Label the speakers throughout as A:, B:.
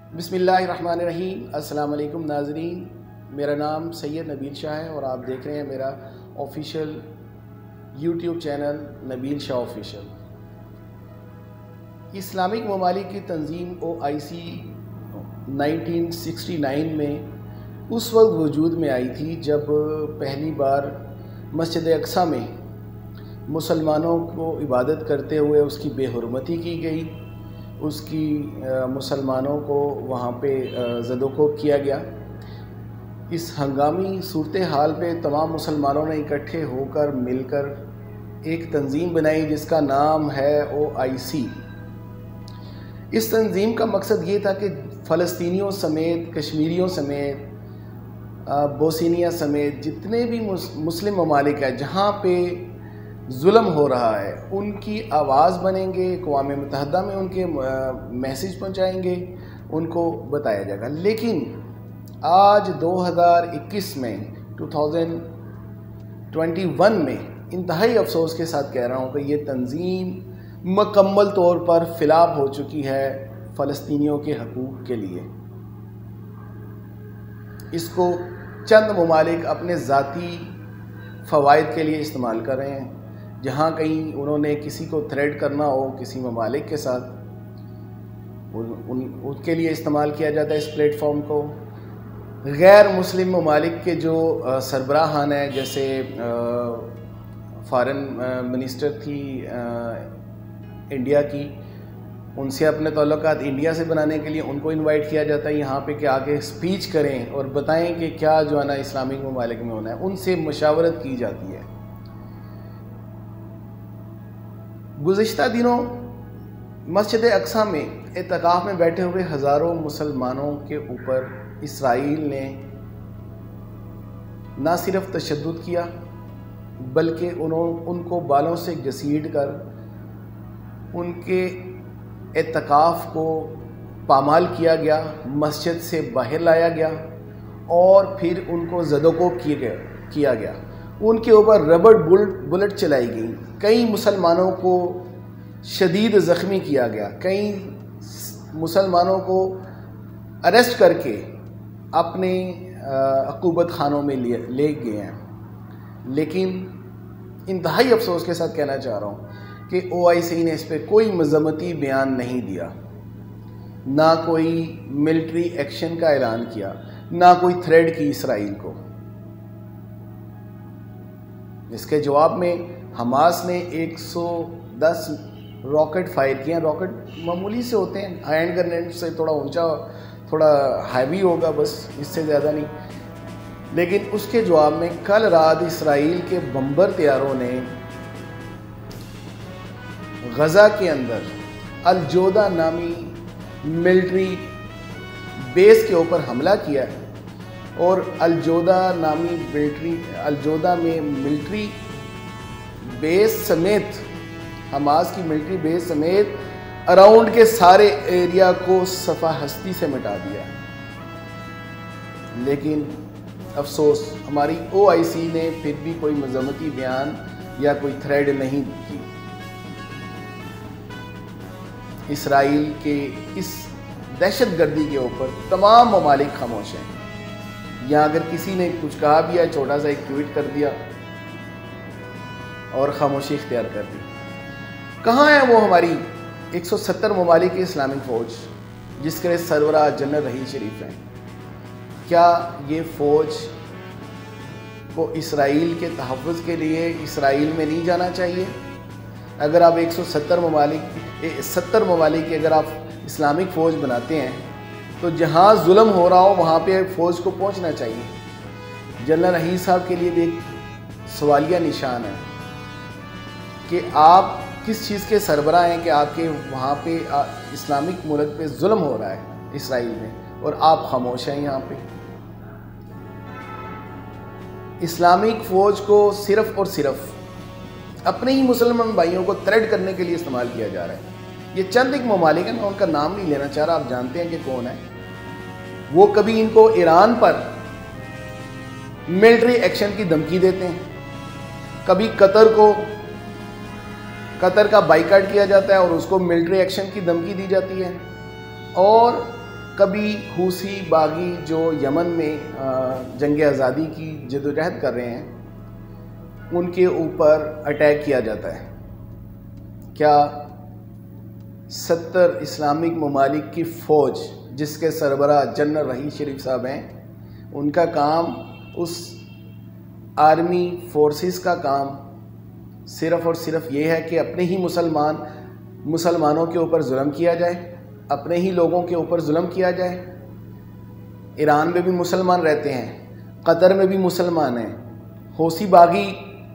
A: बिस्मिल्लाहिर्रहमानिर्रहीम। अस्सलाम वालेकुम नाज़रीन, मेरा नाम सैयद नबील शाह है और आप देख रहे हैं मेरा official YouTube channel Nabeel Shah official. Islamic ममालिक की तंजीम OIC 1969 में उस वक्त वजूद में आई थी जब पहली बार मस्जिद अक्सा में मुसलमानों को इबादत करते हुए उसकी बेहुरमती की गई, उसकी मुसलमानों को वहाँ पे ज़दोकोब किया गया। इस हंगामी सूरत हाल पे तमाम मुसलमानों ने इकट्ठे होकर मिलकर एक तंजीम बनाई जिसका नाम है OIC। इस तंजीम का मकसद ये था कि फ़लस्तीनियों समेत, कश्मीरियों समेत, बोस्निया समेत जितने भी मुस्लिम ममालिक हैं जहाँ पे जुल्म हो रहा है उनकी आवाज़ बनेंगे, अक़वाम मुत्तहिदा में उनके मैसेज पहुँचाएँगे, उनको बताया जाएगा। लेकिन आज 2021 में 2021 में इंतहाई अफसोस के साथ कह रहा हूँ कि ये तंजीम मुकम्मल तौर पर फ़िलाप हो चुकी है फ़लस्तीनियों के हकूक़ के लिए। इसको चंद ममालिक अपने ज़ाती फ़वाइद के लिए इस्तेमाल कर रहे हैं। जहाँ कहीं उन्होंने किसी को थ्रेड करना हो किसी ममालिक के साथ, उसके लिए इस्तेमाल किया जाता है इस प्लेटफॉर्म को। गैर मुस्लिम ममालिक के जो सरबराहान हैं, जैसे फ़ॉरेन मिनिस्टर थी इंडिया की, उनसे अपने ताल्लुकात इंडिया से बनाने के लिए उनको इनवाइट किया जाता है यहाँ पे कि आके स्पीच करें और बताएं कि क्या जो है ना इस्लामिक ममालिक में होना है। उनसे मशावरत की जाती है। गुज़िश्ता दिनों मस्जिद अक्सा में एतकाफ़ में बैठे हुए हज़ारों मुसलमानों के ऊपर इसराइल ने ना सिर्फ तशद्दुद किया बल्कि उनको बालों से घसीट कर उनके एतकाफ़ को पामाल किया गया, मस्जिद से बाहर लाया गया और फिर उनको ज़दोकोब किया गया। उनके ऊपर रबड़ बुलेट चलाई गई, कई मुसलमानों को शदीद ज़ख्मी किया गया, कई मुसलमानों को अरेस्ट करके अपने अक़ूबत खानों में ले गए हैं। लेकिन इंतहाई अफसोस के साथ कहना चाह रहा हूँ कि OIC ने इस पर कोई मज़म्मती बयान नहीं दिया, ना कोई मिलिट्री एक्शन का ऐलान किया, ना कोई थ्रेड की इसराइल को। इसके जवाब में हमास ने 110 रॉकेट फायर किए। रॉकेट मामूली से होते हैं, हैंड ग्रेनेड से थोड़ा ऊंचा, थोड़ा हैवी होगा, बस इससे ज़्यादा नहीं। लेकिन उसके जवाब में कल रात इसराइल के बम्बर तैयारों ने गज़ा के अंदर अल-जोदा नामी मिलिट्री बेस के ऊपर हमला किया है और अल-जोदा में मिलिट्री बेस समेत, हमास की मिलिट्री बेस समेत अराउंड के सारे एरिया को सफ़ा हस्ती से मिटा दिया। लेकिन अफसोस हमारी OIC ने फिर भी कोई मज़म्मती बयान या कोई थ्रेड नहीं की। इसराइल के इस दहशतगर्दी के ऊपर तमाम ममालिक खामोश हैं। या अगर किसी ने कुछ कहा भी है, छोटा सा एक ट्वीट कर दिया और खामोशी इख्तियार कर दी। कहाँ है वो हमारी 170 ममालिक की इस्लामिक फ़ौज जिसके सरबराह जनरल रहील शरीफ हैं? क्या ये फ़ौज को इसराइल के तहफ़्फ़ुज़ के लिए इसराइल में नहीं जाना चाहिए? अगर आप 170 ममालिक की अगर आप इस्लामिक फ़ौज बनाते हैं तो जहाँ जुल्म हो रहा हो वहाँ पे फ़ौज को पहुँचना चाहिए। जनरल रहील साहब के लिए भी एक सवालिया निशान है कि आप किस चीज़ के सरबराह हैं कि आपके वहाँ पे इस्लामिक मुल्क पे जुल्म हो रहा है इसराइल में और आप खामोश हैं। यहाँ पे इस्लामिक फ़ौज को सिर्फ़ और सिर्फ अपने ही मुसलमान भाइयों को थ्रेड करने के लिए इस्तेमाल किया जा रहा है। ये चंद एक ममालिक हैं, मैं उनका नाम नहीं लेना चाह रहा, आप जानते हैं कि कौन है वो। कभी इनको ईरान पर मिलिट्री एक्शन की धमकी देते हैं, कभी कतर का बाइकाट किया जाता है और उसको मिलिट्री एक्शन की धमकी दी जाती है, और کبھی حوثی باغی جو یمن میں جنگ آزادی کی جدوجہد کر رہے ہیں ان کے اوپر اٹیک کیا جاتا ہے، کیا 70 اسلامک ممالک کی فوج جس کے سربراہ جنرل رحیل شریف صاحب ہیں، ان کا کام، اس آرمی فورسز کا کام صرف اور صرف یہ ہے کہ اپنے ہی مسلمانوں کے اوپر ظلم کیا جائے، اپنے ہی لوگوں کے اوپر ظلم کیا جائے۔ ایران میں بھی مسلمان رہتے ہیں، قطر میں بھی مسلمان ہیں۔ حوثی باغی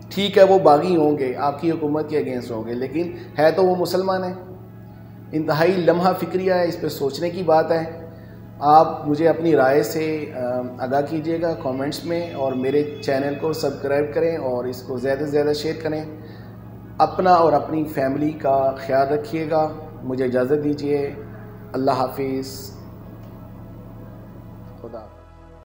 A: ٹھیک ہے، وہ باغی ہوں گے، آپ کی حکومت کے اگینسٹ ہوں گے، لیکن ہے تو وہ مسلمان ہیں۔ انتہائی لمحہ فکریہ ہے، اس پہ سوچنے کی بات ہے۔ آپ مجھے اپنی رائے سے آگاہ کیجیے گا کامنٹس میں، اور میرے چینل کو سبسکرائب کریں اور اس کو زیادہ سے زیادہ شیئر کریں۔ اپنا اور اپنی فیملی کا خیال رکھیے گا۔ مجھے اجازت دیجیے۔ اللہ حافظ۔ خدا